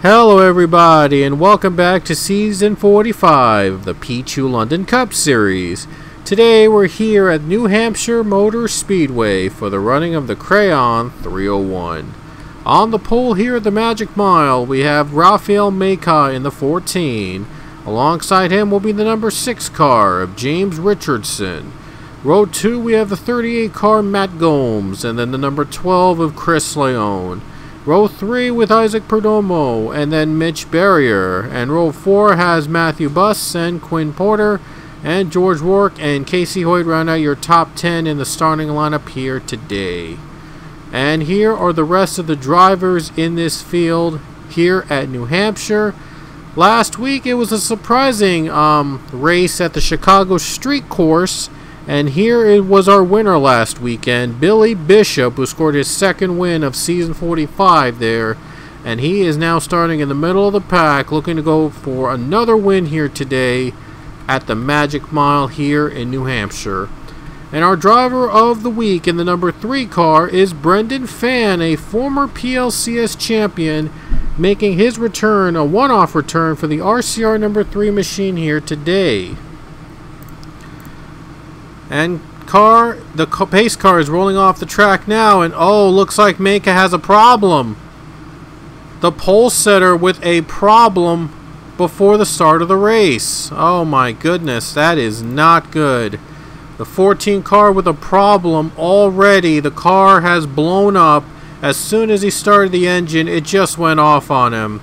Hello everybody, and welcome back to Season 45 of the Pichu London Cup Series. Today we're here at New Hampshire Motor Speedway for the running of the Crayon 301. On the pole here at the Magic Mile, we have Rafael Maka in the 14. Alongside him will be the number 6 car of James Richardson. Row 2 we have the 38 car Matt Gomes, and then the number 12 of Chris Leone. Row 3 with Isaac Perdomo and then Mitch Barrier. And row 4 has Matthew Buss and Quinn Porter and George Rourke and Casey Hoyt round out your top 10 in the starting lineup here today. And here are the rest of the drivers in this field here at New Hampshire. Last week it was a surprising race at the Chicago Street Course. And here it was our winner last weekend, Billy Bishop, who scored his second win of Season 45 there. And he is now starting in the middle of the pack, looking to go for another win here today at the Magic Mile here in New Hampshire. And our driver of the week in the number 3 car is Brendan Fan, a former PLCS champion, making his return, a one-off return for the RCR number 3 machine here today. And the pace car is rolling off the track now, and oh, looks like Maka has a problem. The pole setter with a problem before the start of the race. Oh my goodness, that is not good. The 14 car with a problem already. The car has blown up. As soon as he started the engine, it just went off on him.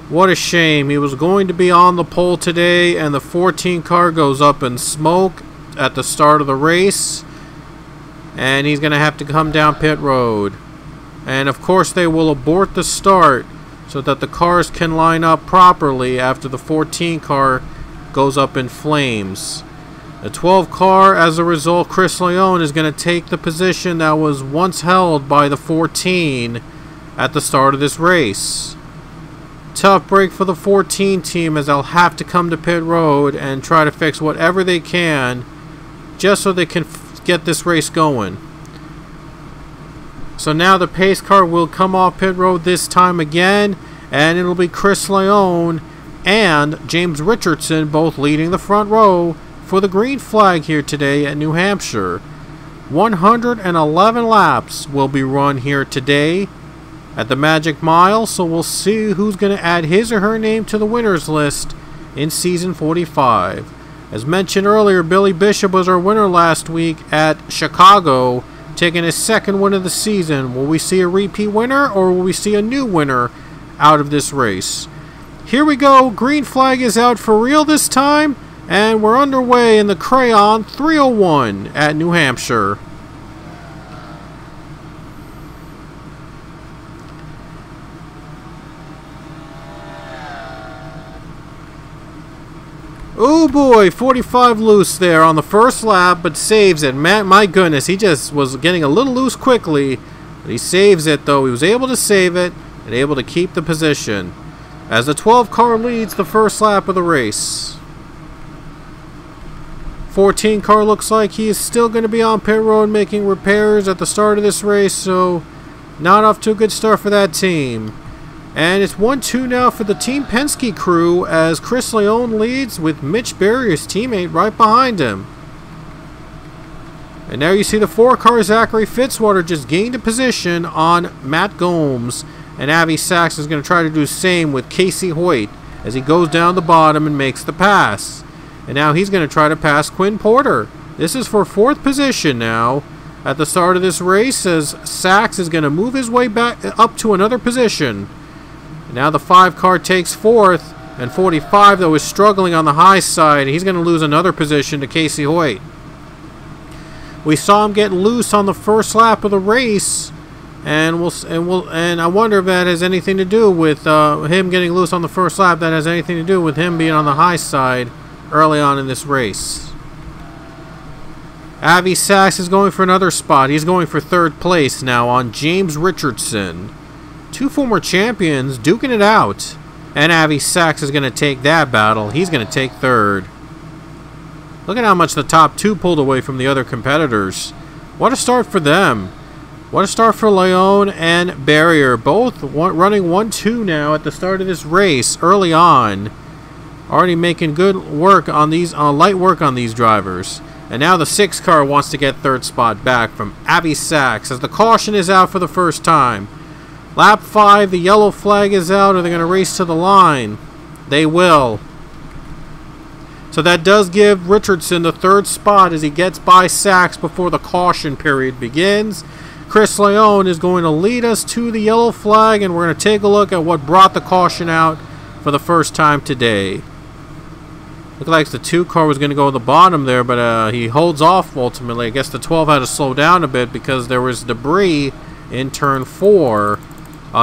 What a shame. He was going to be on the pole today, and the 14 car goes up in smoke at the start of the race, and he's going to have to come down pit road. And of course they will abort the start so that the cars can line up properly after the 14 car goes up in flames. The 12 car, as a result, Chris Leone is going to take the position that was once held by the 14 at the start of this race. Tough break for the 14 team, as they'll have to come to pit road and try to fix whatever they can just so they can get this race going. So now the pace car will come off pit road this time again, and it'll be Chris Leone and James Richardson both leading the front row for the green flag here today at New Hampshire. 111 laps will be run here today at the Magic Mile, so we'll see who's going to add his or her name to the winners list in Season 45. As mentioned earlier, Billy Bishop was our winner last week at Chicago, taking his second win of the season. Will we see a repeat winner, or will we see a new winner out of this race? Here we go. Green flag is out for real this time, and we're underway in the Crayon 301 at New Hampshire. Oh boy, 45 loose there on the first lap, but saves it. My goodness, he just was getting a little loose quickly, but he saves it though. He was able to save it and able to keep the position as the 12 car leads the first lap of the race. 14 car looks like he is still going to be on pit road making repairs at the start of this race, so not off to a good start for that team. And it's 1-2 now for the Team Penske crew as Chris Leone leads with Mitch Barrier's teammate right behind him. And now you see the 4 car Zachary Fitzwater just gained a position on Matt Gomes. And Avi Sachs is going to try to do the same with Casey Hoyt as he goes down the bottom and makes the pass. And now he's going to try to pass Quinn Porter. This is for 4th position now at the start of this race, as Sachs is going to move his way back up to another position. Now the 5 car takes 4th, and 45 though is struggling on the high side. He's going to lose another position to Casey Hoyt. We saw him get loose on the first lap of the race, and I wonder if that has anything to do with him getting loose on the first lap. That has anything to do with him being on the high side early on in this race. Avi Sachs is going for another spot. He's going for 3rd place now on James Richardson. 2 former champions duking it out. And Avi Sachs is going to take that battle. He's going to take 3rd. Look at how much the top 2 pulled away from the other competitors. What a start for them. What a start for Leon and Barrier. Both running 1-2 now at the start of this race early on. Already making good work on these, light work on these drivers. And now the 6 car wants to get 3rd spot back from Avi Sachs as the caution is out for the first time. Lap 5, the yellow flag is out. Are they going to race to the line? They will. So that does give Richardson the 3rd spot as he gets by Sachs before the caution period begins. Chris Leon is going to lead us to the yellow flag, and we're going to take a look at what brought the caution out for the first time today. Looked like the 2 car was going to go at the bottom there, but he holds off ultimately. I guess the 12 had to slow down a bit because there was debris in turn 4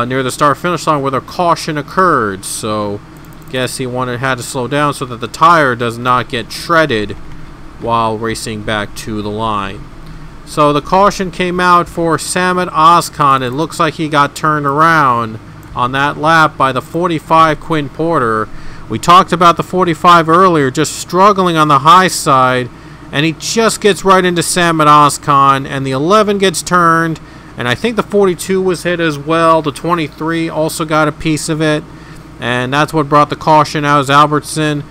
near the start-finish line where the caution occurred. So I guess he had to slow down so that the tire does not get shredded while racing back to the line. So the caution came out for Samad Ozkan. It looks like he got turned around on that lap by the 45 Quinn Porter. We talked about the 45 earlier, just struggling on the high side, and he just gets right into Samad Ozkan, and the 11 gets turned, and I think the 42 was hit as well. The 23 also got a piece of it, and that's what brought the caution out as Albertson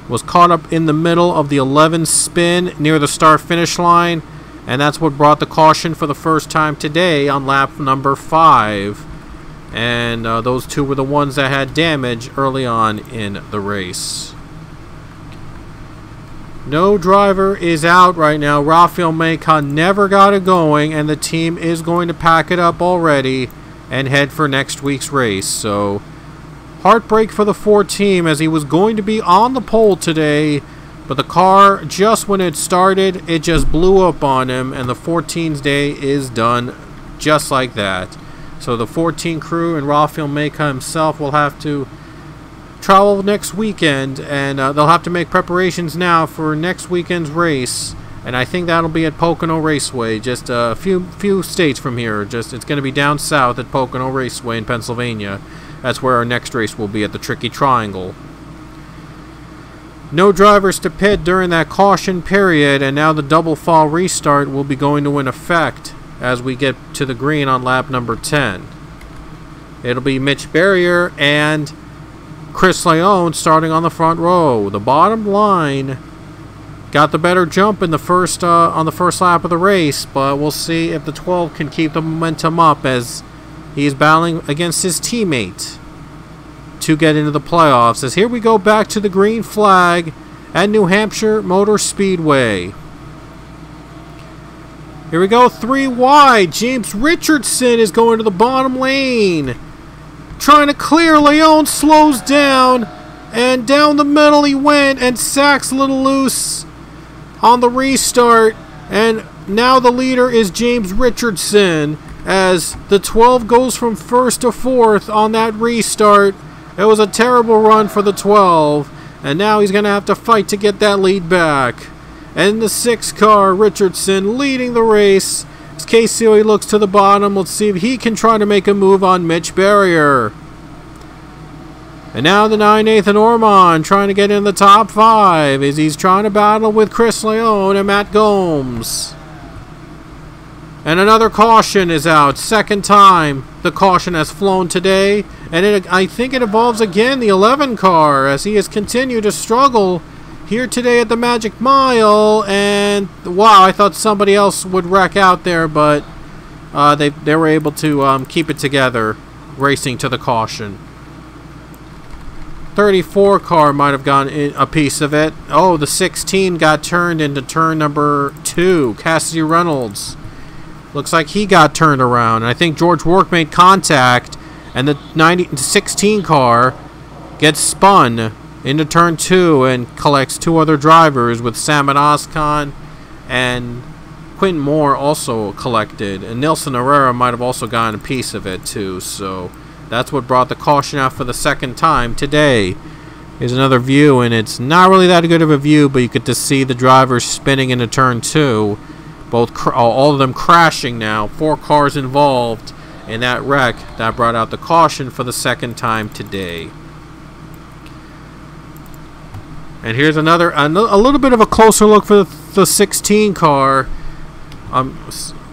was caught up in the middle of the 11 spin near the start-finish line, and that's what brought the caution for the first time today on lap number 5. And those 2 were the ones that had damage early on in the race. No driver is out right now. Rafael Macon never got it going, and the team is going to pack it up already and head for next week's race. So, heartbreak for the 4 team as he was going to be on the pole today, but the car, just when it started, it just blew up on him, and the 14's day is done just like that. So the 14 crew and Rafael Meka himself will have to travel next weekend, and they'll have to make preparations now for next weekend's race. And I think that'll be at Pocono Raceway, just a few states from here. It's going to be down south at Pocono Raceway in Pennsylvania. That's where our next race will be, at the Tricky Triangle. No drivers to pit during that caution period, and now the double fall restart will be going to in effect as we get to the green on lap number 10. It'll be Mitch Barrier and Chris Leon starting on the front row. The bottom line got the better jump in the first on the first lap of the race, but we'll see if the 12 can keep the momentum up as he's battling against his teammate to get into the playoffs. As here we go back to the green flag at New Hampshire Motor Speedway. Here we go, 3 wide. James Richardson is going to the bottom lane. Trying to clear. Leon slows down. And down the middle he went. And Sachs a little loose on the restart. And now the leader is James Richardson as the 12 goes from 1st to 4th on that restart. It was a terrible run for the 12. And now he's going to have to fight to get that lead back. And the 6 car, Richardson, leading the race. As Casey looks to the bottom, let's see if he can try to make a move on Mitch Barrier. And now the 9 Nathan Ormond trying to get in the top 5 as he's trying to battle with Chris Leon and Matt Gomes. And another caution is out. Second time the caution has flown today. And I think it involves again the 11 car as he has continued to struggle here today at the Magic Mile. And wow, I thought somebody else would wreck out there, but they were able to keep it together, racing to the caution. 34 car might have gotten a piece of it. Oh, the 16 got turned into turn number 2. Cassidy Reynolds. Looks like he got turned around. And I think George Work made contact and the 16 car gets spun into turn 2 and collects 2 other drivers, with Sam and Oscon and Quentin Moore also collected, and Nilsson Herrera might have also gotten a piece of it too. So that's what brought the caution out for the second time today. Here's another view, and it's not really that good of a view, but you get to see the drivers spinning into turn 2, all of them crashing now. 4 cars involved in that wreck that brought out the caution for the second time today. And here's a little bit of a closer look for the 16 car.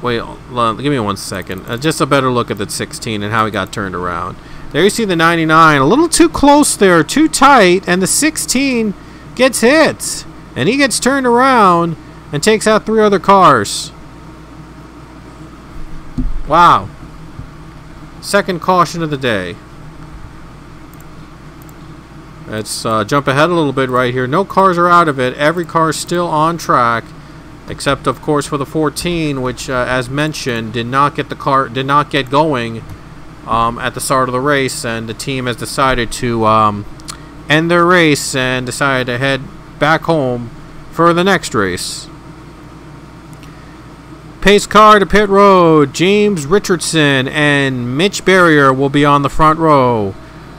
Wait, give me 1 second. Just a better look at the 16 and how he got turned around. There you see the 99, a little too close there, too tight, and the 16 gets hit. And he gets turned around and takes out 3 other cars. Wow. Second caution of the day. Let's jump ahead a little bit right here. No cars are out of it. Every car is still on track, except of course for the 14, which, as mentioned, did not get going at the start of the race, and the team has decided to end their race and decided to head back home for the next race. Pace car to pit road. James Richardson and Mitch Berrier will be on the front row.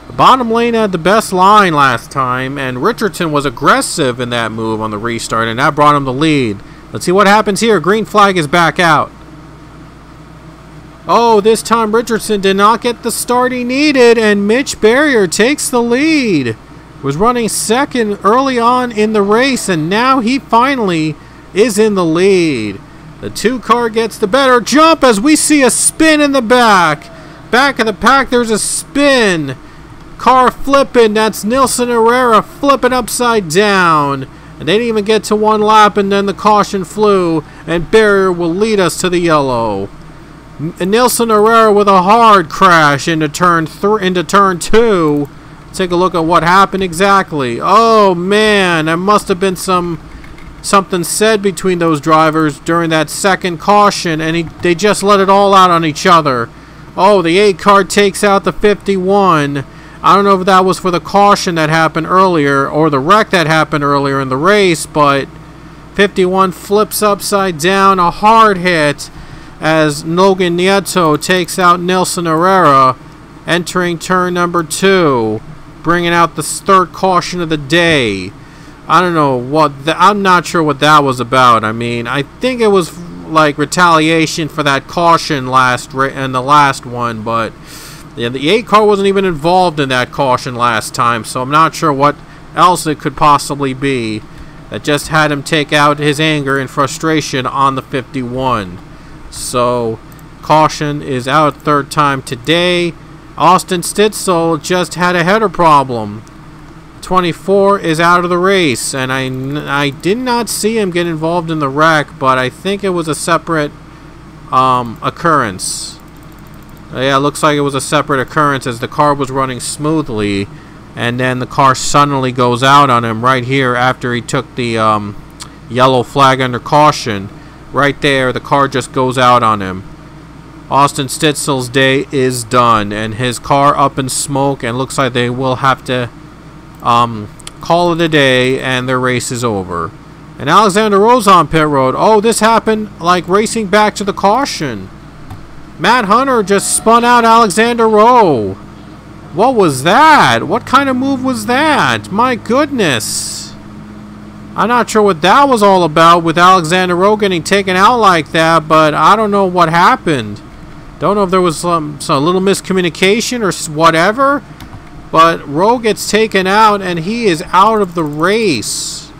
The bottom lane had the best line last time, and Richardson was aggressive in that move on the restart, and that brought him the lead. Let's see what happens here. Green flag is back out. Oh, this time Richardson did not get the start he needed, and Mitch Berrier takes the lead. Was running second early on in the race, and now he finally is in the lead. The 2 car gets the better jump as we see a spin in the back. Back of the pack, there's a spin. Car flipping. That's Nilsson Herrera flipping upside down. And they didn't even get to 1 lap, and then the caution flew, and Berrier will lead us to the yellow. Nilsson Herrera with a hard crash into turn 2. Take a look at what happened exactly. Oh man, there must have been something said between those drivers during that second caution, and they just let it all out on each other. Oh, the 8 car takes out the 51. I don't know if that was for the caution that happened earlier or the wreck that happened earlier in the race, but 51 flips upside down, a hard hit, as Logan Nieto takes out Nilsson Herrera, entering turn number 2, bringing out the 3rd caution of the day. I don't know I'm not sure what that was about. I mean, I think it was like retaliation for that caution in the last one, but yeah, the 8 car wasn't even involved in that caution last time, so I'm not sure what else it could possibly be that just had him take out his anger and frustration on the 51. So caution is out 3rd time today. Austin Stitzel just had a header problem. 24 is out of the race, and I did not see him get involved in the wreck, but I think it was a separate occurrence. Yeah, it looks like it was a separate occurrence as the car was running smoothly, and then the car suddenly goes out on him right here after he took the yellow flag under caution. Right there, the car just goes out on him. Austin Stitzel's day is done, and his car up in smoke, and looks like they will have to call it a day, and their race is over. And Alexander Rose on pit road. Oh, this happened like racing back to the caution. Matt Hunter just spun out Alexander Rowe. What was that? What kind of move was that? My goodness. I'm not sure what that was all about with Alexander Rowe getting taken out like that, but I don't know what happened. Don't know if there was some little miscommunication or whatever, but Rowe gets taken out and he is out of the race.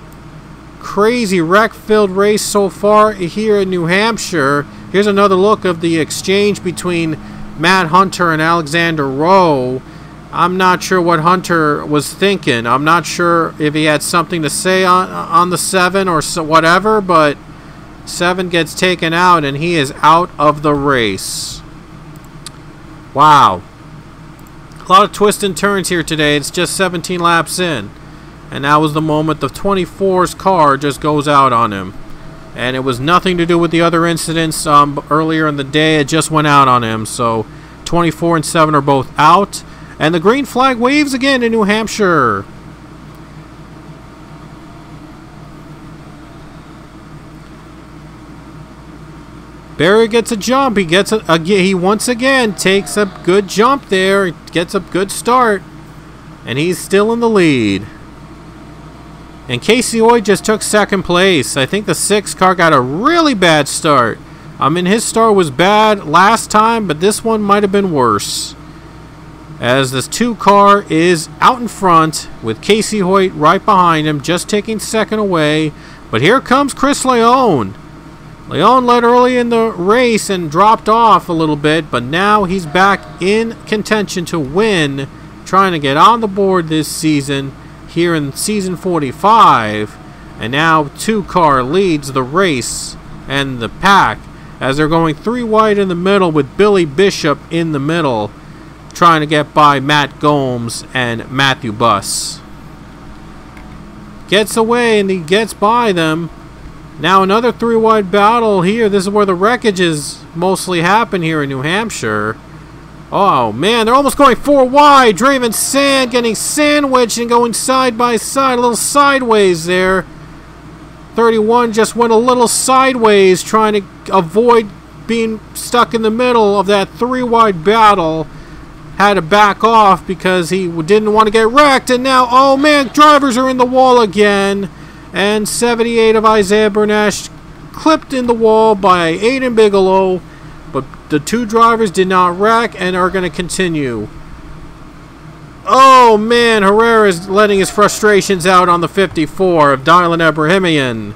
Crazy wreck-filled race so far here in New Hampshire. Here's another look of the exchange between Matt Hunter and Alexander Rowe. I'm not sure what Hunter was thinking. I'm not sure if he had something to say on the 7 or whatever, but 7 gets taken out and he is out of the race. Wow. A lot of twists and turns here today. It's just 17 laps in. And that was the moment the 24's car just goes out on him. And it was nothing to do with the other incidents earlier in the day. It just went out on him. So 24 and 7 are both out. And the green flag waves again in New Hampshire. Barry gets a jump. He once again takes a good jump there. Gets a good start. And he's still in the lead. And Casey Hoyt just took second place. I think the 6 car got a really bad start. I mean, his start was bad last time, but this one might have been worse. As this 2 car is out in front with Casey Hoyt right behind him, just taking second away. But here comes Chris Leone. Leone led early in the race and dropped off a little bit, but now he's back in contention to win, trying to get on the board this season here in season 45. And now 2 car leads the race and the pack as they're going 3 wide in the middle with Billy Bishop in the middle, trying to get by Matt Gomes and Matthew Buss. Gets away and he gets by them. Now another 3 wide battle here. This is where the wreckages mostly happen here in New Hampshire. Oh man, they're almost going 4 wide. Draven Sand getting sandwiched and going side by side, a little sideways there. 31 just went a little sideways, trying to avoid being stuck in the middle of that 3 wide battle. Had to back off because he didn't want to get wrecked. And now, oh man, drivers are in the wall again. And 78 of Isaiah Bernash clipped in the wall by Aiden Bigelow. But the 2 drivers did not wreck and are going to continue. Oh man, Herrera is letting his frustrations out on the 54 of Dylan Abrahamian.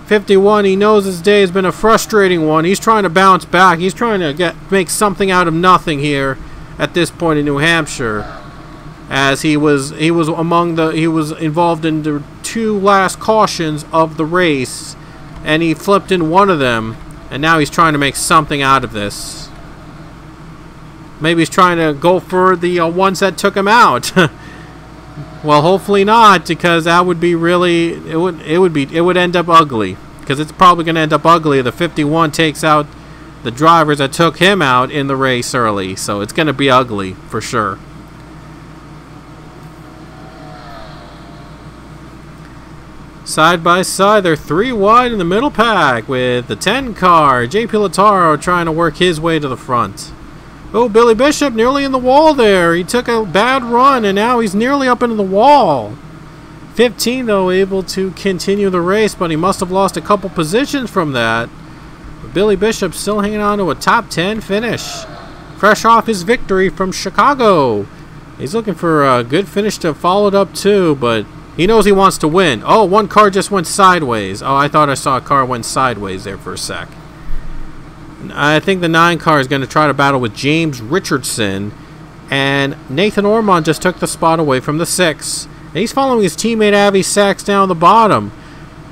51, he knows his day has been a frustrating one. He's trying to bounce back. He's trying to make something out of nothing here at this point in New Hampshire. As he was involved in the 2 last cautions of the race, and he flipped in one of them, and now he's trying to make something out of this. Maybe he's trying to go for the ones that took him out. Well, hopefully not, because that would be really it would end up ugly, because it's probably going to end up ugly. The 51 takes out the drivers that took him out in the race early, so it's going to be ugly for sure. Side by side, they're 3 wide in the middle pack with the 10 car. JP Lataro trying to work his way to the front. Oh, Billy Bishop nearly in the wall there. He took a bad run and now he's nearly up into the wall. 15 though, able to continue the race, but he must have lost a couple positions from that. But Billy Bishop still hanging on to a top 10 finish. Fresh off his victory from Chicago. He's looking for a good finish to follow it up too, but he knows he wants to win. Oh, 1 car just went sideways. Oh, I thought I saw a car went sideways there for a sec. I think the 9 car is going to try to battle with James Richardson. And Nathan Ormond just took the spot away from the 6. And he's following his teammate Avi Sachs down the bottom.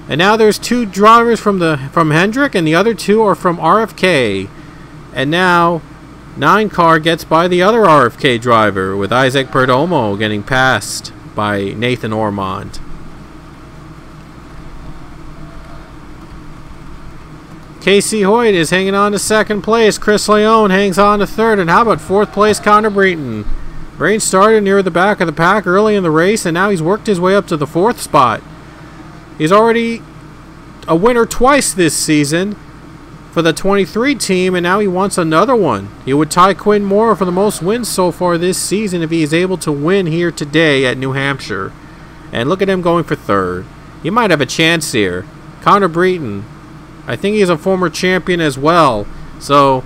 And now there's 2 drivers from Hendrick, and the other 2 are from RFK. And now 9 car gets by the other RFK driver with Isaac Perdomo getting passed by Nathan Ormond. Casey Hoyt is hanging on to 2nd place. Chris Leone hangs on to 3rd. And how about 4th place Connor Breton? Breton started near the back of the pack early in the race, and now he's worked his way up to the 4th spot. He's already a winner twice this season for the 23 team, and now he wants another one. He would tie Quinn Moore for the most wins so far this season if he is able to win here today at New Hampshire. And look at him going for 3rd. He might have a chance here. Connor Breton, I think he's a former champion as well, so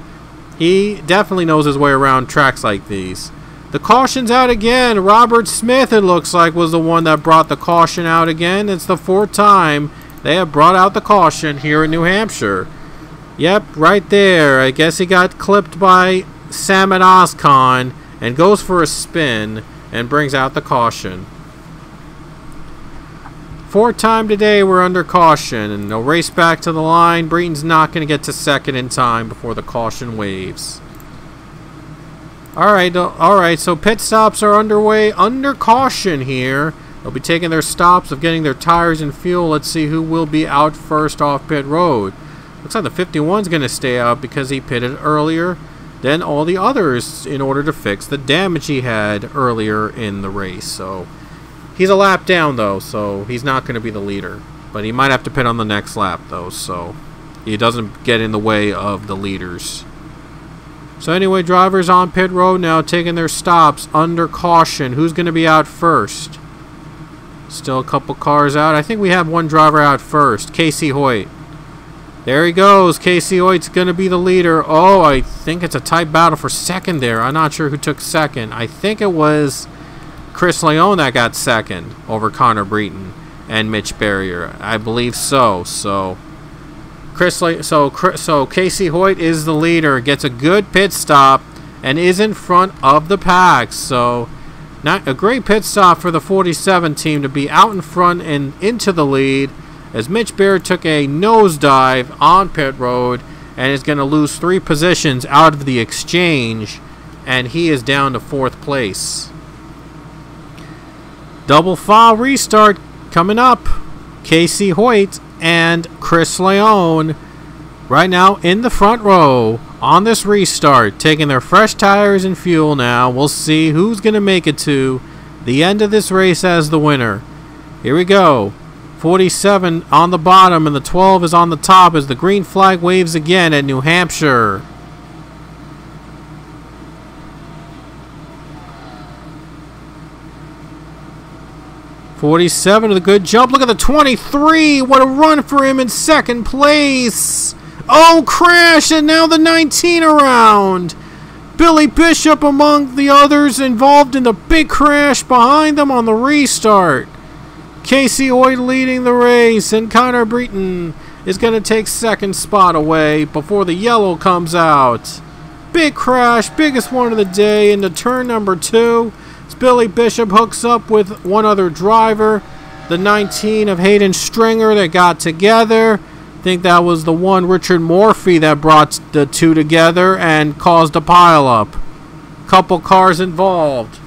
he definitely knows his way around tracks like these. The caution's out again. Robert Smith, it looks like, was the one that brought the caution out again. It's the 4th time they have brought out the caution here in New Hampshire. Yep, right there. I guess he got clipped by Samet Ozcon and goes for a spin and brings out the caution. 4th time today we're under caution, and they'll race back to the line. Breton's not going to get to 2nd in time before the caution waves. Alright, so pit stops are underway under caution here. They'll be taking their stops of getting their tires and fuel. Let's see who will be out first off pit road. Looks like the 51's going to stay out because he pitted earlier. than all the others in order to fix the damage he had earlier in the race. So he's a lap down though, so he's not going to be the leader. But he might have to pit on the next lap though, so he doesn't get in the way of the leaders. So anyway, drivers on pit road now taking their stops under caution. Who's going to be out first? Still a couple cars out. I think we have one driver out first. Casey Hoyt. There he goes. Casey Hoyt's going to be the leader. Oh, I think it's a tight battle for second there. I'm not sure who took second. I think it was Chris Leone that got second over Connor Breton and Mitch Barrier. I believe so. So Casey Hoyt is the leader. Gets a good pit stop and is in front of the pack. So not a great pit stop for the 47 team to be out in front and into the lead, as Mitch Barrier took a nosedive on pit road and is going to lose 3 positions out of the exchange, and he is down to 4th place. Double file restart coming up. Casey Hoyt and Chris Leone right now in the front row on this restart, taking their fresh tires and fuel now. We'll see who's going to make it to the end of this race as the winner. Here we go. 47 on the bottom and the 12 is on the top as the green flag waves again at New Hampshire. '47 with a good jump. Look at the 23. What a run for him in second place. Oh, crash, and now the 19 around. Billy Bishop among the others involved in the big crash behind them on the restart. Casey Hoyt leading the race, and Connor Breton is going to take second spot away before the yellow comes out. Big crash, biggest one of the day into turn number 2. As Billy Bishop hooks up with one other driver, the 19 of Hayden Stringer, that got together. I think that was the one, Richard Morphy, that brought the two together and caused a pileup. Couple cars involved.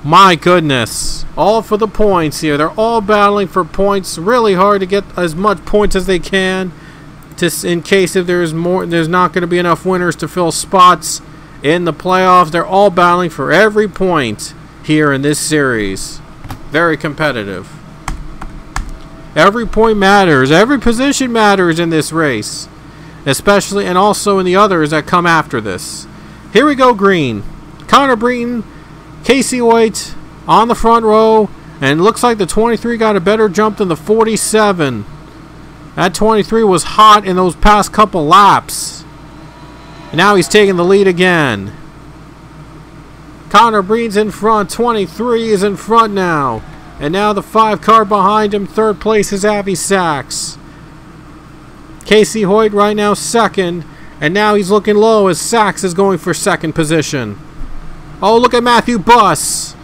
My goodness. All for the points here. They're all battling for points. Really hard to get as much points as they can, in case if there's not going to be enough winners to fill spots in the playoffs. They're all battling for every point here in this series. Very competitive. Every point matters. Every position matters in this race. Especially and also in the others that come after this. Here we go, green. Connor Breton, Casey Hoyt on the front row, and it looks like the 23 got a better jump than the 47. That 23 was hot in those past couple laps. And now he's taking the lead again. Connor Breton's in front. 23 is in front now. And now the 5 car behind him. Third place is Avi Sachs. Casey Hoyt right now second. And now he's looking low as Sachs is going for second position. Oh, look at Matthew Buss.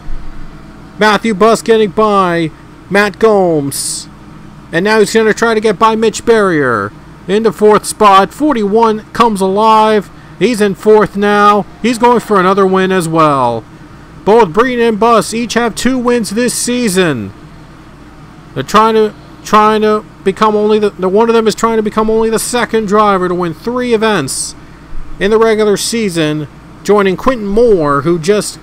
Matthew Buss getting by Matt Gomes. And now he's going to try to get by Mitch Barrier. Into 4th spot. 41 comes alive. He's in 4th now. He's going for another win as well. Both Breton and Buss each have 2 wins this season. They're trying to become only one of them is trying to become only the second driver to win 3 events in the regular season, joining Quentin Moore, who just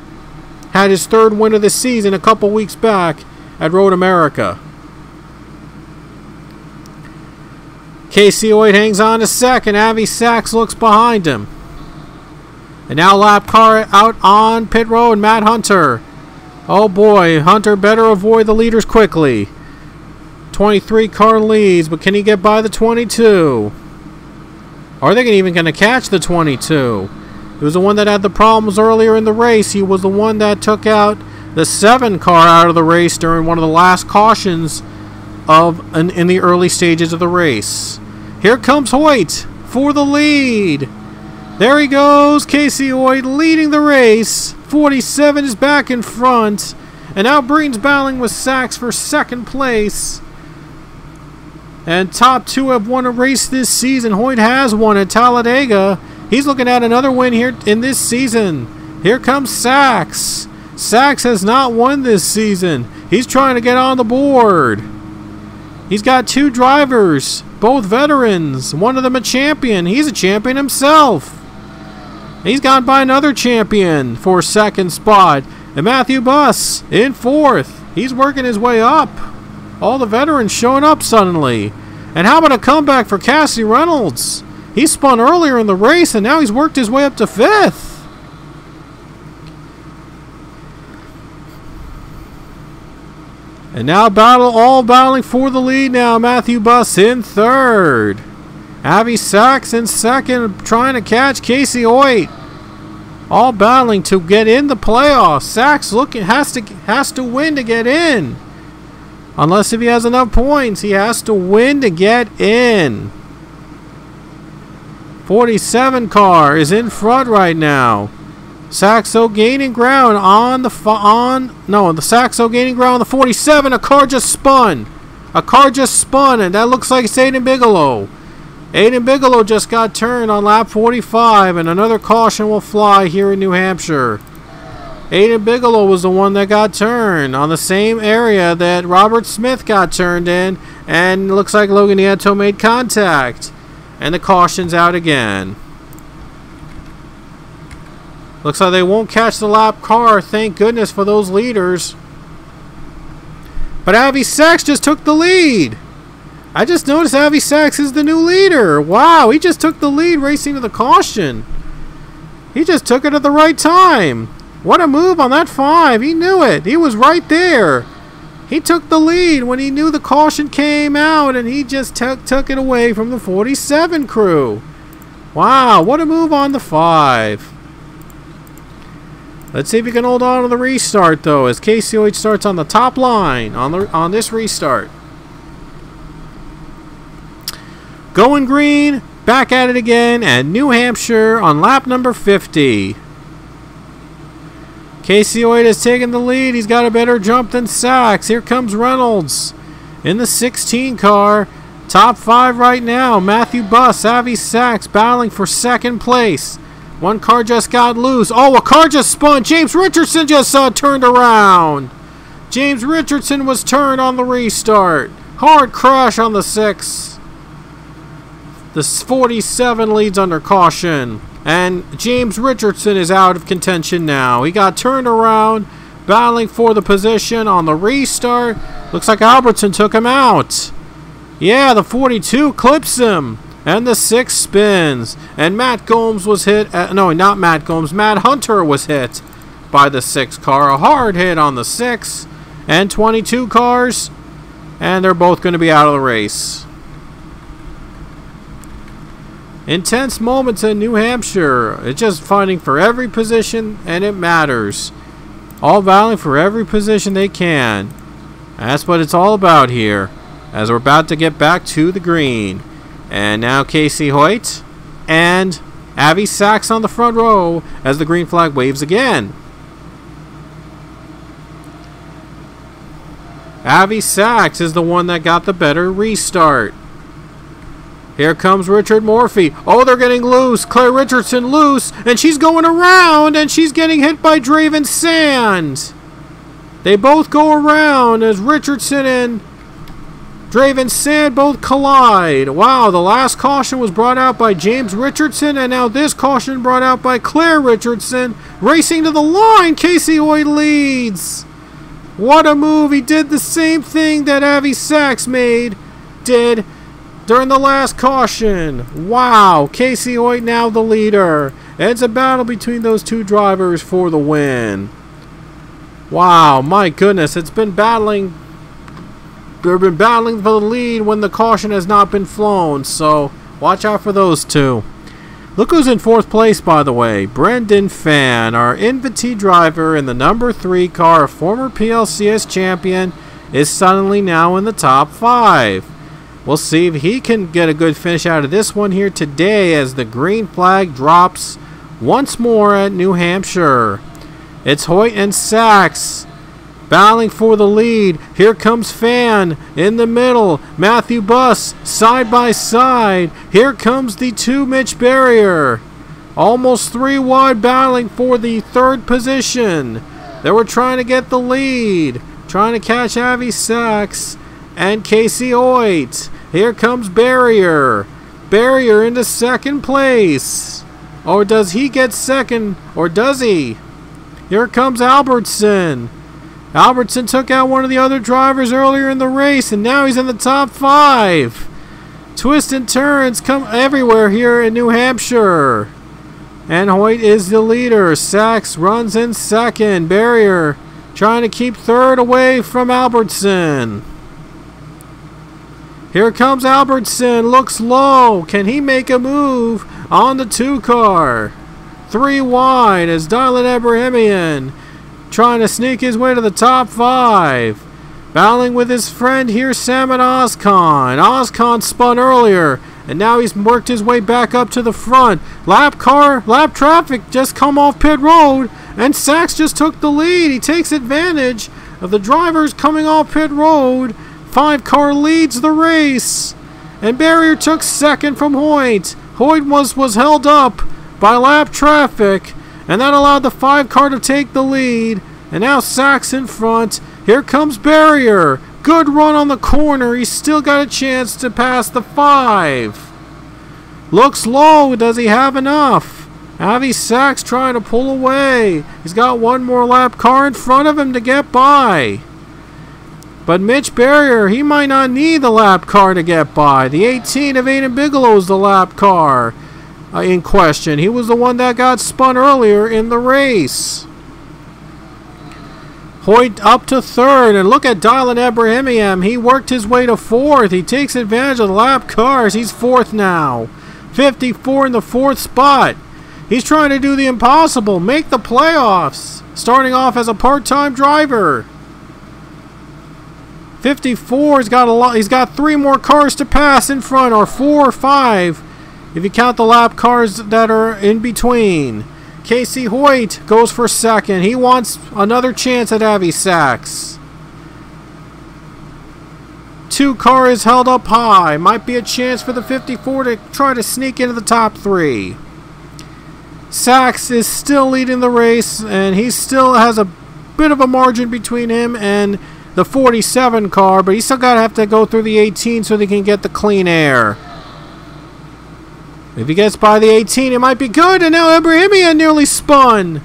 had his 3rd win of the season a couple weeks back at Road America. Casey Hoyt hangs on to second. Avi Sachs looks behind him. And now lap car out on pit road, Matt Hunter. Oh boy, Hunter better avoid the leaders quickly. 23 car leads, but can he get by the 22? Are they even going to catch the 22? He was the one that had the problems earlier in the race. He was the one that took out the 7 car out of the race during one of the last cautions in the early stages of the race. Here comes Hoyt for the lead. There he goes, Casey Hoyt leading the race. 47 is back in front. And now Breton's battling with Sachs for second place. And top 2 have won a race this season. Hoyt has won at Talladega. He's looking at another win here in this season. Here comes Sachs. Sachs has not won this season. He's trying to get on the board. He's got 2 drivers, both veterans. One of them a champion. He's a champion himself. He's gone by another champion for second spot. And Matthew Buss in fourth. He's working his way up. All the veterans showing up suddenly. And how about a comeback for Cassie Reynolds? He spun earlier in the race and now he's worked his way up to fifth. And now all battling for the lead now. Matthew Buss in third. Avi Sachs in second, trying to catch Casey Hoyt. All battling to get in the playoffs. Sachs has to win to get in. Unless if he has enough points, he has to win to get in. 47 car is in front right now. Saxo gaining ground on the Saxo gaining ground on the 47. A car just spun. And that looks like it's Aiden Bigelow. Aiden Bigelow just got turned on lap 45, and another caution will fly here in New Hampshire. Aiden Bigelow was the one that got turned on the same area that Robert Smith got turned in, and it looks like Logan Nieto made contact. And the caution's out again. Looks like they won't catch the lap car. Thank goodness for those leaders. But Avi Sachs just took the lead. I just noticed Avi Sachs is the new leader. Wow, he just took the lead racing to the caution. He just took it at the right time. What a move on that 5. He knew it. He was right there. He took the lead when he knew the caution came out, and he just took it away from the 47 crew. Wow, what a move on the 5. Let's see if he can hold on to the restart, though, as Casey Hoyt starts on the top line on this restart. Going green, back at it again, and New Hampshire on lap number 50. Casey Hoyt has taken the lead. He's got a better jump than Sachs. Here comes Reynolds in the 16 car. Top 5 right now. Matthew Buss, Avi Sachs battling for second place. One car just got loose. Oh, a car just spun. James Richardson just turned around. James Richardson was turned on the restart. Hard crash on the 6. The 47 leads under caution. And James Richardson is out of contention now. He got turned around, battling for the position on the restart. Looks like Albertson took him out. Yeah, the 42 clips him. And the 6 spins. And Matt Gomes was hit. No, not Matt Gomes. Matt Hunter was hit by the 6 car. A hard hit on the 6 and 22 cars. And they're both going to be out of the race. Intense moments in New Hampshire. It's just fighting for every position, and it matters. All battling for every position they can. That's what it's all about here, as we're about to get back to the green. And now Casey Hoyt and Avi Sachs on the front row as the green flag waves again. Avi Sachs is the one that got the better restart. Here comes Richard Morphy. Oh, they're getting loose. Claire Richardson loose. And she's going around. And she's getting hit by Draven Sand. They both go around as Richardson and Draven Sand both collide. Wow, the last caution was brought out by James Richardson. And now this caution brought out by Claire Richardson. Racing to the line. Casey Hoyt leads. What a move. He did the same thing that Avi Sachs did during the last caution. Wow, Casey Hoyt now the leader. It's a battle between those two drivers for the win. Wow, my goodness, it's been battling. They've been battling for the lead when the caution has not been flown, so watch out for those two. Look who's in 4th place, by the way. Brendan Fan, our invitee driver in the number 3 car, a former PLCS champion, is suddenly now in the top 5. We'll see if he can get a good finish out of this one here today as the green flag drops once more at New Hampshire. It's Hoyt and Sachs battling for the lead. Here comes Fan in the middle. Matthew Buss side by side. Here comes the 2 Mitch Barrier. Almost 3 wide battling for the 3rd position. They were trying to get the lead. Trying to catch Avi Sachs and Casey Hoyt. Here comes Barrier. Barrier into 2nd place. Or does he get second? Or does he? Here comes Albertson. Albertson took out one of the other drivers earlier in the race, and now he's in the top 5. Twists and turns come everywhere here in New Hampshire. And Hoyt is the leader. Sachs runs in second. Barrier trying to keep third away from Albertson. Here comes Albertson. Looks low. Can he make a move on the 2 car? 3 wide as Dylan Abrahamian trying to sneak his way to the top 5. Battling with his friend here, Salmon Oscon. Oscon spun earlier, and now he's worked his way back up to the front. Lap traffic just come off pit road, and Sachs just took the lead. He takes advantage of the drivers coming off pit road. 5 car leads the race, and Barrier took second from Hoyt. Hoyt was held up by lap traffic, and that allowed the 5 car to take the lead. And now Sachs in front. Here comes Barrier. Good run on the corner. He's still got a chance to pass the 5. Looks low. Does he have enough? Avi Sachs trying to pull away. He's got one more lap car in front of him to get by. But Mitch Barrier, he might not need the lap car to get by. The 18 of Aiden Bigelow's the lap car in question. He was the one that got spun earlier in the race. Hoyt up to 3rd, and look at Dylan Abrahamian. He worked his way to 4th. He takes advantage of the lap cars. He's 4th now. 54 in the 4th spot. He's trying to do the impossible, make the playoffs, starting off as a part-time driver. 54, he's got 3 more cars to pass in front, or 4 or 5, if you count the lap cars that are in between. Casey Hoyt goes for second. He wants another chance at Avi Sachs. 2 car is held up high. Might be a chance for the 54 to try to sneak into the top 3. Sachs is still leading the race, and he still has a bit of a margin between him and the 47 car, but he's still got to have to go through the 18 so they can get the clean air. If he gets by the 18, it might be good. And now Abrahamian nearly spun.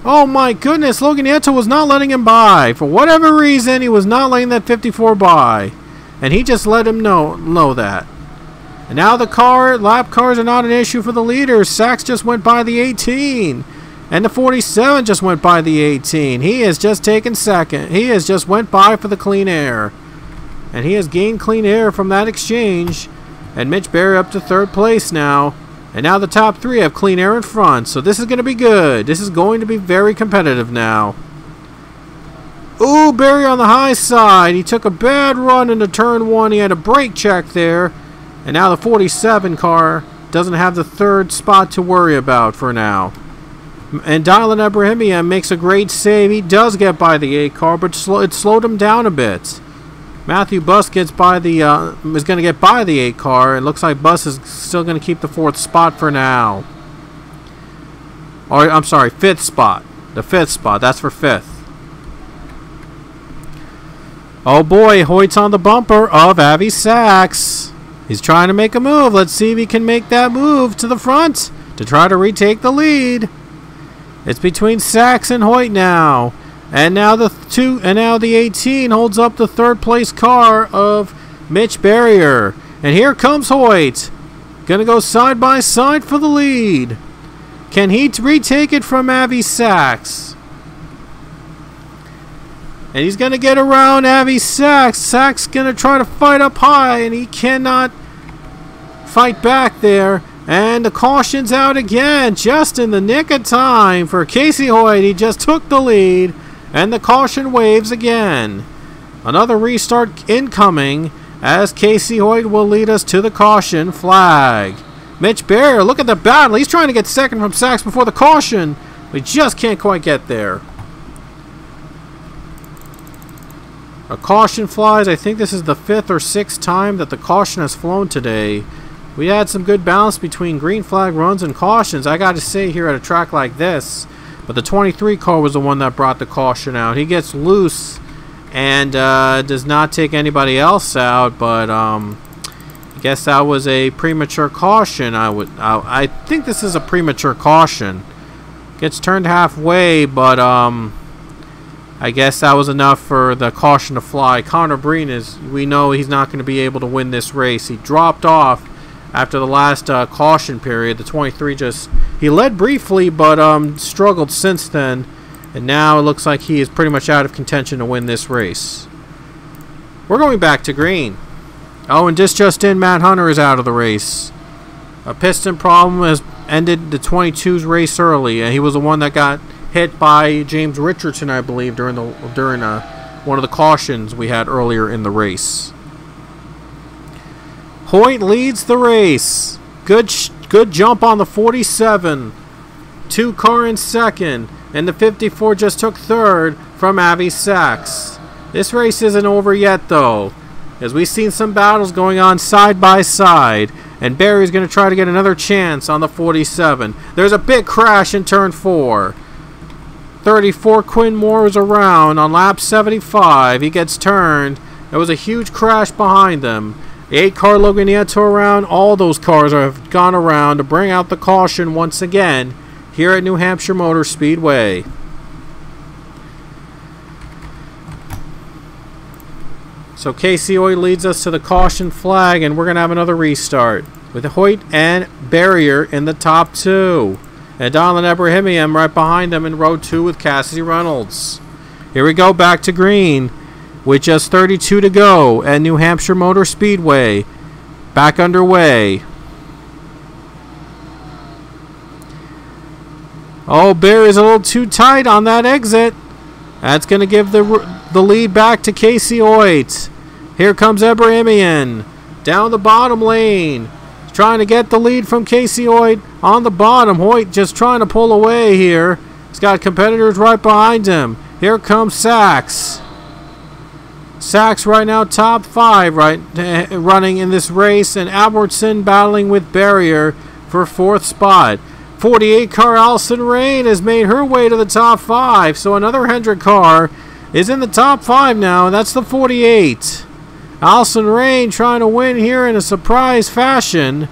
Oh my goodness, Logan Nieto was not letting him by. For whatever reason, he was not letting that 54 by. And he just let him know that. And now the lap cars are not an issue for the leaders. Sachs just went by the 18. And the 47 just went by the 18. He has just taken second. He has just went by for the clean air. And he has gained clean air from that exchange. And Mitch Barrier up to 3rd place now. And now the top 3 have clean air in front. So this is going to be good. This is going to be very competitive now. Ooh, Barrier on the high side. He took a bad run into turn 1. He had a brake check there. And now the 47 car doesn't have the 3rd spot to worry about for now. And Dylan Abrahamian makes a great save. He does get by the 8 car, but it slowed him down a bit. Matthew Buss gets by the is going to get by the 8 car. It looks like Buss is still going to keep the 4th spot for now. Or I'm sorry, 5th spot. The 5th spot. That's for 5th. Oh boy, Hoyt's on the bumper of Avi Sachs. He's trying to make a move. Let's see if he can make that move to the front to try to retake the lead. It's between Sachs and Hoyt now. And now the 18 holds up the 3rd place car of Mitch Barrier. And here comes Hoyt. Gonna go side by side for the lead. Can he retake it from Avi Sachs? And he's gonna get around Avi Sachs. Sachs gonna try to fight up high, and he cannot fight back there. And the caution's out again, just in the nick of time for Casey Hoyt. He just took the lead. And the caution waves again. Another restart incoming as Casey Hoyt will lead us to the caution flag. Mitch Barrier, look at the battle. He's trying to get second from Sachs before the caution. We just can't quite get there. A caution flies. I think this is the 5th or 6th time that the caution has flown today. We had some good balance between green flag runs and cautions, I got to say, here at a track like this. But the 23 car was the one that brought the caution out. He gets loose and does not take anybody else out, but Guess that was a premature caution. I think this is a premature caution. Gets turned halfway, but I guess that was enough for the caution to fly. Connor Breen we know he's not going to be able to win this race. He dropped off after the last caution period. The 23 he led briefly, but struggled since then. And now it looks like he is pretty much out of contention to win this race. We're going back to green. Oh, and just in, Matt Hunter is out of the race. A piston problem has ended the 22's race early. And he was the one that got hit by James Richardson, I believe, during one of the cautions we had earlier in the race. Hoyt leads the race. Good jump on the 47. 2 car in second. And the 54 just took third from Avi Sachs. This race isn't over yet, though, as we've seen some battles going on side by side. And Barry's going to try to get another chance on the 47. There's a big crash in turn 4. 34 Quinn Moore is around on lap 75. He gets turned. There was a huge crash behind them. The 8-car Logan Nieto around. All those cars have gone around to bring out the caution once again here at New Hampshire Motor Speedway. So Casey Hoyt leads us to the caution flag, and we're going to have another restart with Hoyt and Barrier in the top 2. And Donald Abrahamian right behind them in row 2 with Cassidy Reynolds. Here we go, back to green with just 32 to go at New Hampshire Motor Speedway. Back underway. Oh, Barry's a little too tight on that exit. That's going to give the lead back to Casey Hoyt. Here comes Abrahamian down the bottom lane. He's trying to get the lead from Casey Hoyt on the bottom. Hoyt just trying to pull away here. He's got competitors right behind him. Here comes Sachs. Sachs right now top 5 running in this race, and Albertson battling with Barrier for 4th spot. 48 car Allison Rain has made her way to the top 5, so another Hendrick car is in the top 5 now, and that's the 48. Allison Rain trying to win here in a surprise fashion.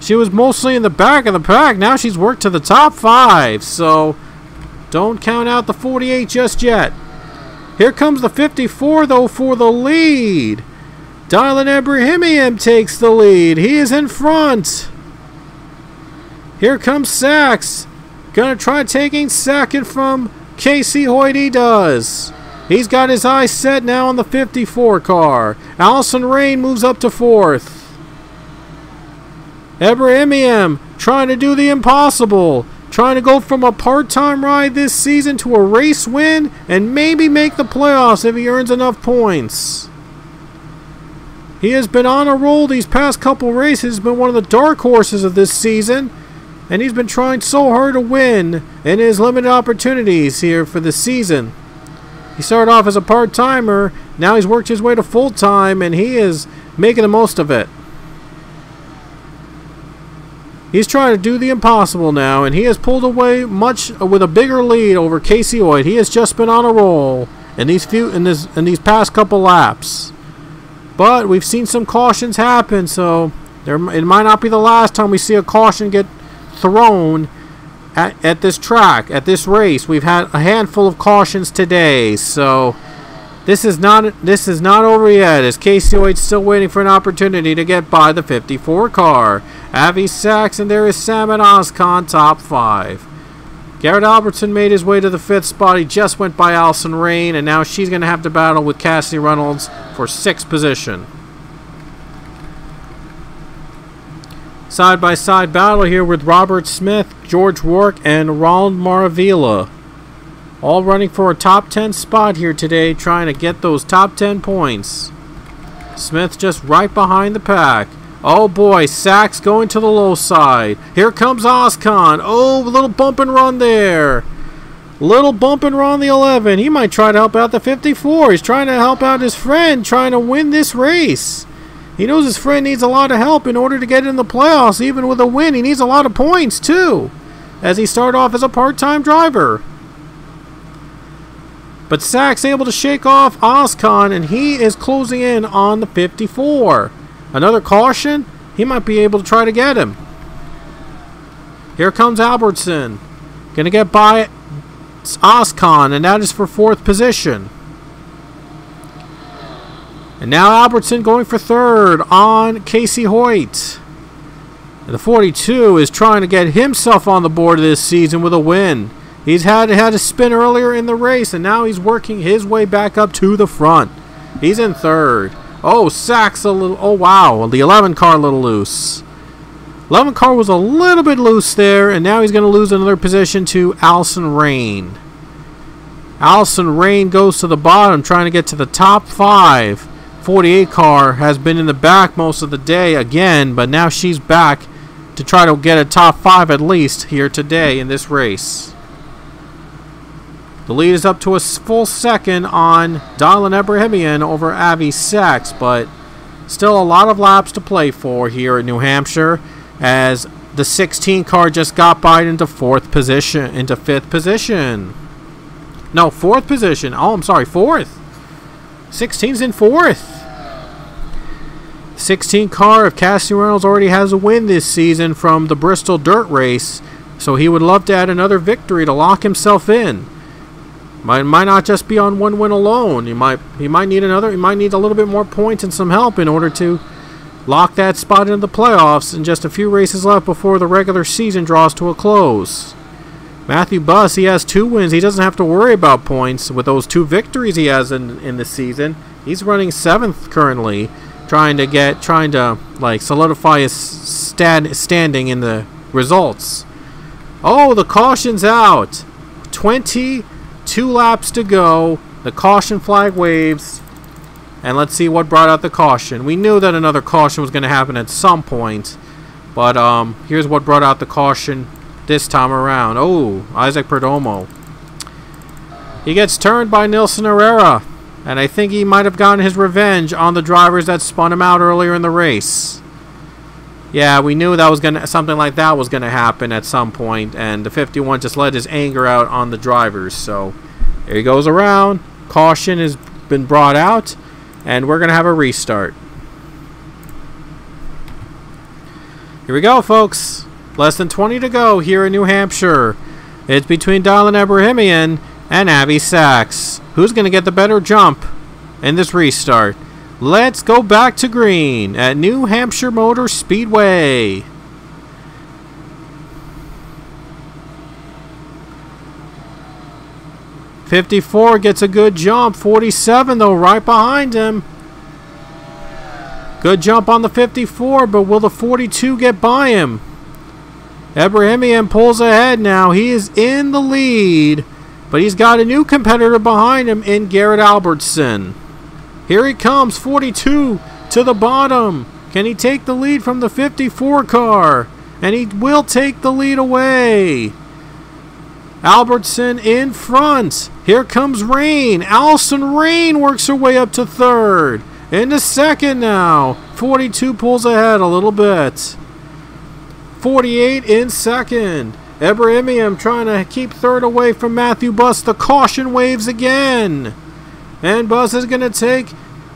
She was mostly in the back of the pack. Now she's worked to the top 5, so don't count out the 48 just yet. Here comes the 54, though, for the lead. Dylan Abrahamian takes the lead. He is in front. Here comes Sachs. Gonna try taking second from Casey Hoyt. He does. He's got his eyes set now on the 54 car. Allison Rain moves up to 4th. Abrahamian trying to do the impossible. Trying to go from a part-time ride this season to a race win and maybe make the playoffs if he earns enough points. He has been on a roll these past couple races. He's been one of the dark horses of this season. And he's been trying so hard to win in his limited opportunities here for the season. He started off as a part-timer. Now he's worked his way to full-time, and he is making the most of it. He's trying to do the impossible now, and he has pulled away much with a bigger lead over Casey Hoyt. He has just been on a roll in these past couple laps. But we've seen some cautions happen, so it might not be the last time we see a caution get thrown at this track, at this race. We've had a handful of cautions today, so this is not over yet, as Casey Hoyt's still waiting for an opportunity to get by the 54 car. Avi Sachs, and there is Salmon Oscon, top 5. Garrett Albertson made his way to the 5th spot. He just went by Allison Rain, and now she's going to have to battle with Cassidy Reynolds for 6th position. Side-by-side battle here with Robert Smith, George Rourke, and Ronald Maravilla. All running for a top 10 spot here today, trying to get those top 10 points. Smith just right behind the pack. Oh boy, Sachs going to the low side. Here comes Oscon. Oh, a little bump and run there. Little bump and run the 11. He might try to help out the 54. He's trying to help out his friend, trying to win this race. He knows his friend needs a lot of help in order to get in the playoffs. Even with a win, he needs a lot of points too, as he started off as a part-time driver. But Sachs able to shake off Oscon, and he is closing in on the 54. Another caution? He might be able to try to get him. Here comes Albertson. Gonna get by Oscon, and that is for 4th position. And now Albertson going for 3rd on Casey Hoyt. And the 42 is trying to get himself on the board this season with a win. He's had a spin earlier in the race, and now he's working his way back up to the front. He's in 3rd. Oh, Sachs a little... Oh, wow. The 11 car a little loose. 11 car was a little bit loose there, and now he's going to lose another position to Allison Rain. Allison Rain goes to the bottom, trying to get to the top 5. 48 car has been in the back most of the day again, but now she's back to try to get a top 5 at least here today in this race. The lead is up to a full second on Dylan Ebrahimian over Avi Sachs, but still a lot of laps to play for here in New Hampshire, as the 16 car just got by into 5th position. No, 4th position. Oh, I'm sorry, 4th. 16's in 4th. 16 car of Cassidy Reynolds already has a win this season from the Bristol Dirt Race, so he would love to add another victory to lock himself in. Might not just be on one win alone. He might need another. He might need a little bit more points and some help in order to lock that spot into the playoffs. And just a few races left before the regular season draws to a close. Matthew Buss, he has 2 wins. He doesn't have to worry about points with those 2 victories he has in the season. He's running 7th currently, trying to like solidify his standing in the results. Oh, the caution's out. 22 laps to go. The caution flag waves. And let's see what brought out the caution. We knew that another caution was going to happen at some point. But here's what brought out the caution this time around. Oh, Isaac Perdomo. He gets turned by Nilson Herrera. And I think he might have gotten his revenge on the drivers that spun him out earlier in the race. Yeah, we knew that something like that was gonna happen at some point, and the 51 just let his anger out on the drivers. So there he goes around. Caution has been brought out, and we're gonna have a restart. Here we go, folks. Less than 20 to go here in New Hampshire. It's between Dylan Ebrahimian and Avi Sachs. Who's gonna get the better jump in this restart? Let's go back to green at New Hampshire Motor Speedway. '54 gets a good jump. 47 though, right behind him. Good jump on the 54, but will the 42 get by him? Ebrahimian pulls ahead now. He is in the lead, but he's got a new competitor behind him in Garrett Albertson. Here he comes, 42 to the bottom. Can he take the lead from the 54 car? And he will take the lead away. Albertson in front. Here comes Rain. Allison Rain works her way up to 3rd. Into 2nd now. 42 pulls ahead a little bit. 48 in 2nd. Ebrahimian trying to keep 3rd away from Matthew Buss. The caution waves again. And Buss is going to take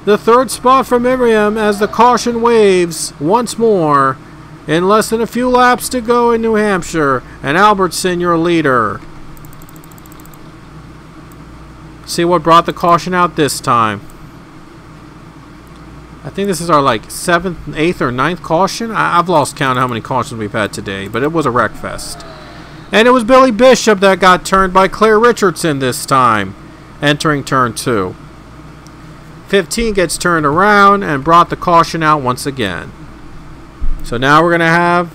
the 3rd spot from Ebrahimian as the caution waves once more. In less than a few laps to go in New Hampshire. And Albertson, your leader. See what brought the caution out this time. I think this is our 7th, 8th, or 9th caution. I've lost count how many cautions we've had today, but it was a wreck fest. And it was Billy Bishop that got turned by Claire Richardson this time, entering turn 2. 15 gets turned around and brought the caution out once again. So now we're going to have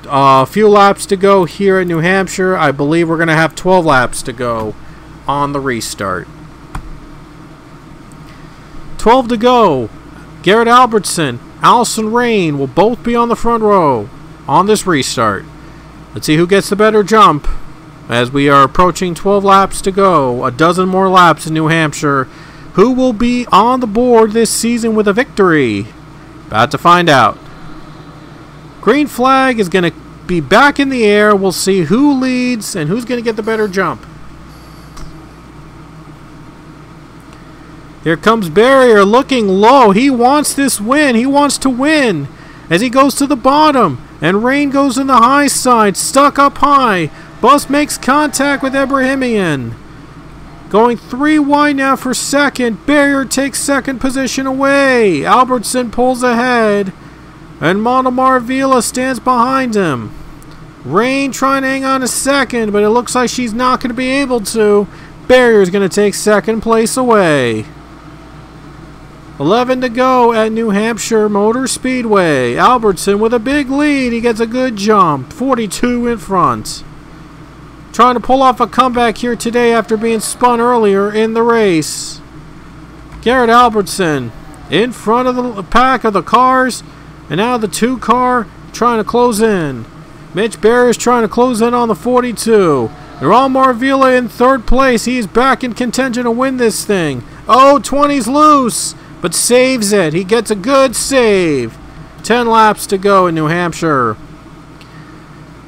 a few laps to go here in New Hampshire. I believe we're going to have 12 laps to go on the restart. 12 to go. Garrett Albertson, Allison Rain will both be on the front row on this restart. Let's see who gets the better jump as we are approaching 12 laps to go. A dozen more laps in New Hampshire. Who will be on the board this season with a victory? About to find out. Green flag is going to be back in the air. We'll see who leads and who's going to get the better jump. Here comes Barrier looking low. He wants this win. He wants to win. As he goes to the bottom. And Rain goes in the high side. Stuck up high. Bus makes contact with Ibrahimian. Going 3 wide now for second. Barrier takes second position away. Albertson pulls ahead. And Monomar Vila stands behind him. Rain trying to hang on a second, but it looks like she's not going to be able to. Barrier's going to take second place away. 11 to go at New Hampshire Motor Speedway. Albertson with a big lead. He gets a good jump. 42 in front. Trying to pull off a comeback here today after being spun earlier in the race. Garrett Albertson in front of the pack of the cars. And now the 2 car trying to close in. Mitch Barrier's trying to close in on the 42. Ron Marvila in third place. He's back in contention to win this thing. Oh, 20's loose, but saves it. He gets a good save. 10 laps to go in New Hampshire.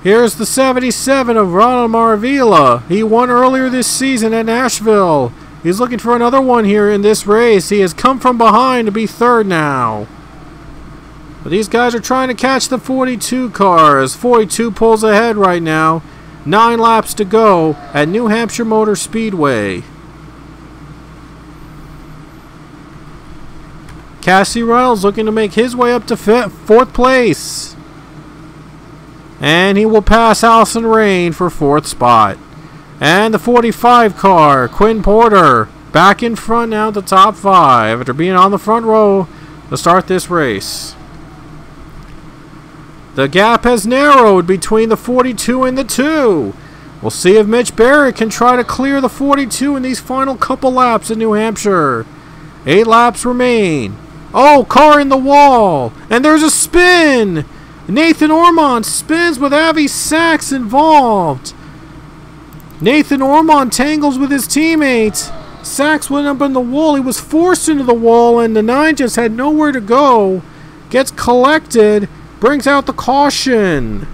Here's the 77 of Ronald Marvila. He won earlier this season at Nashville. He's looking for another one here in this race. He has come from behind to be third now. But these guys are trying to catch the 42 cars. 42 pulls ahead right now. 9 laps to go at New Hampshire Motor Speedway. Cassie Reynolds looking to make his way up to 4th place. And he will pass Allison Rain for 4th spot. And the 45 car, Quinn Porter, back in front now at the top 5 after being on the front row to start this race. The gap has narrowed between the 42 and the 2. We'll see if Mitch Barrier can try to clear the 42 in these final couple laps in New Hampshire. 8 laps remain. Oh, car in the wall. And there's a spin. Nathan Ormond spins with Avi Sachs involved. Nathan Ormond tangles with his teammate. Sachs went up in the wall. He was forced into the wall, and the 9 just had nowhere to go. Gets collected. Brings out the caution.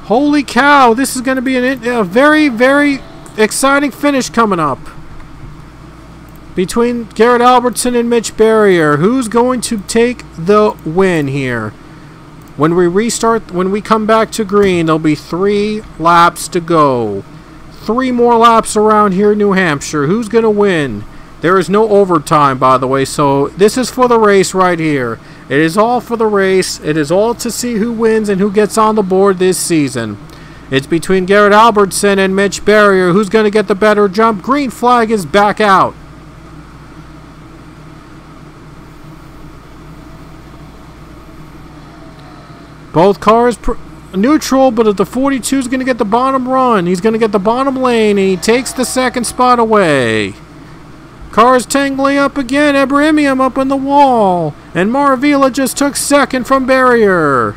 Holy cow, this is going to be a very, very exciting finish coming up. Between Garrett Albertson and Mitch Barrier. Who's going to take the win here? When we come back to green, there'll be 3 laps to go. 3 more laps around here in New Hampshire. Who's going to win? There is no overtime, by the way, so this is for the race right here. It is all for the race. It is all to see who wins and who gets on the board this season. It's between Garrett Albertson and Mitch Barrier. Who's going to get the better jump? Green flag is back out. Both cars neutral, but the 42 is going to get the bottom run. He's going to get the bottom lane, and he takes the 2nd spot away. Cars tangling up again. Ebrahimian up in the wall. And Marvila just took 2nd from Barrier.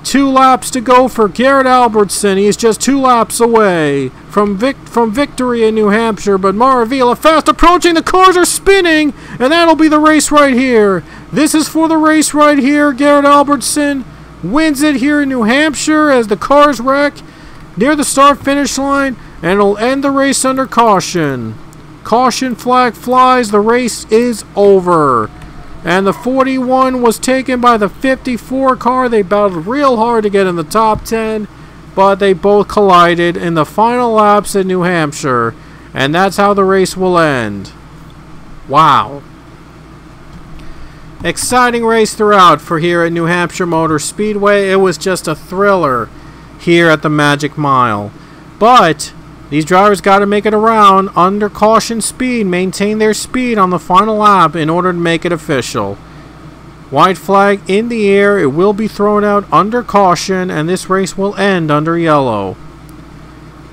2 laps to go for Garrett Albertson. He's just 2 laps away from victory in New Hampshire. But Marvila fast approaching. The cars are spinning. And that'll be the race right here. This is for the race right here. Garrett Albertson wins it here in New Hampshire as the cars wreck near the start-finish line. And it'll end the race under caution. Caution flag flies. The race is over. And the 41 was taken by the 54 car. They battled real hard to get in the top 10, but they both collided in the final laps in New Hampshire. And that's how the race will end. Wow. Exciting race throughout for here at New Hampshire Motor Speedway. It was just a thriller here at the Magic Mile. But these drivers got to make it around under caution speed, maintain their speed on the final lap in order to make it official. White flag in the air. It will be thrown out under caution, and this race will end under yellow.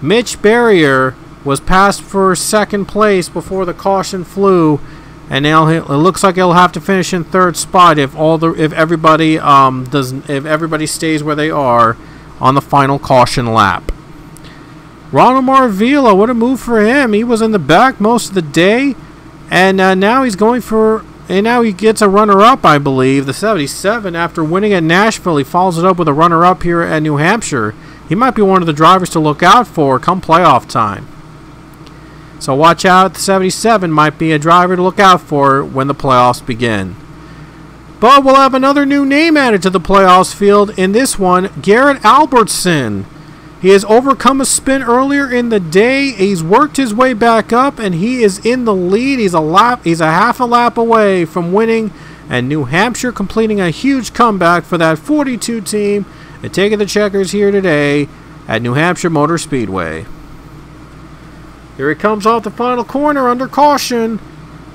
Mitch Barrier was passed for 2nd place before the caution flew, and now it looks like he'll have to finish in 3rd spot if everybody stays where they are on the final caution lap. Ronald Marvila, what a move for him. He was in the back most of the day, and now he's going for, and now he gets a runner-up, I believe. The 77, after winning at Nashville, he follows it up with a runner-up here at New Hampshire. He might be one of the drivers to look out for come playoff time. So watch out, the 77 might be a driver to look out for when the playoffs begin. But we'll have another new name added to the playoffs field in this one, Garrett Albertson. He has overcome a spin earlier in the day. He's worked his way back up, and he is in the lead. He's a half a lap away from winning, and New Hampshire completing a huge comeback for that 42 team and taking the checkers here today at New Hampshire Motor Speedway. Here he comes off the final corner under caution.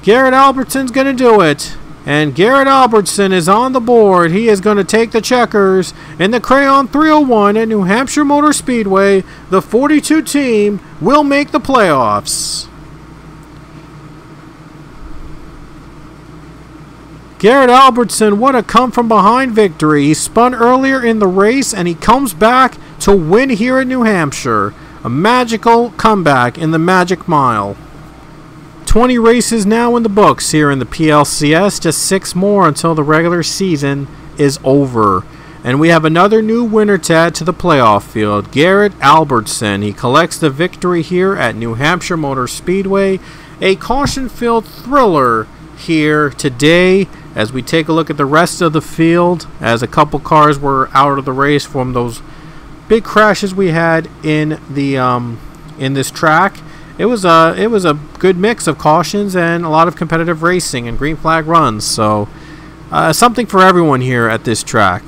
Garrett Albertson's going to do it. And Garrett Albertson is on the board. He is going to take the checkers in the Crayon 301 at New Hampshire Motor Speedway. The 42 team will make the playoffs. Garrett Albertson, what a come-from-behind victory. He spun earlier in the race, and he comes back to win here at New Hampshire. A magical comeback in the Magic Mile. 20 races now in the books here in the PLCS. Just 6 more until the regular season is over. And we have another new winner to add to the playoff field, Garrett Albertson. He collects the victory here at New Hampshire Motor Speedway. A caution-filled thriller here today as we take a look at the rest of the field, as a couple cars were out of the race from those big crashes we had in the in this track. It was a good mix of cautions and a lot of competitive racing and green flag runs. So something for everyone here at this track.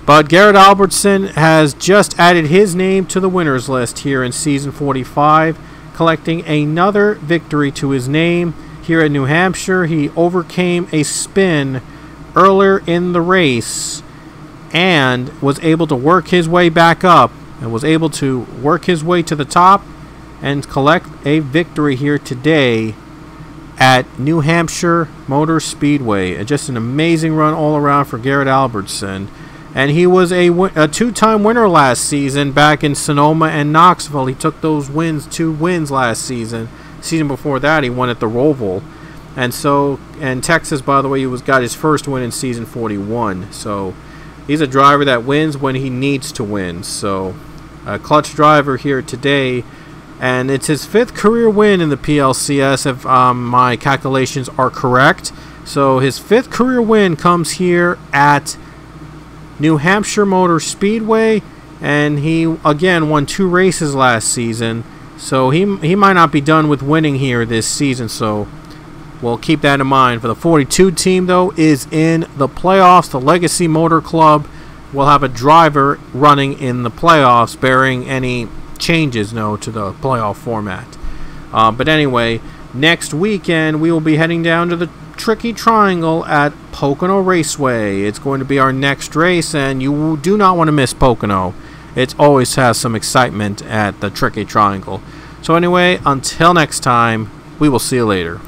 But Garrett Albertson has just added his name to the winners list here in season 45, collecting another victory to his name here at New Hampshire. He overcame a spin earlier in the race and was able to work his way back up and was able to work his way to the top and collect a victory here today at New Hampshire Motor Speedway. Just an amazing run all around for Garrett Albertson. And he was a two-time winner last season back in Sonoma and Knoxville. He took those wins, 2 wins last season. Season before that, he won at the Roval. And Texas, by the way, he got his first win in season 41. So he's a driver that wins when he needs to win. So a clutch driver here today. And it's his 5th career win in the PLCS, if my calculations are correct. So his 5th career win comes here at New Hampshire Motor Speedway. And he, again, won 2 races last season. So he might not be done with winning here this season. So we'll keep that in mind. For the 42 team, though, is in the playoffs. The Legacy Motor Club will have a driver running in the playoffs, bearing any changes to the playoff format. But anyway, next weekend we will be heading down to the Tricky Triangle at Pocono Raceway. It's going to be our next race, and you do not want to miss Pocono. It always has some excitement at the Tricky Triangle. So anyway, until next time, we will see you later.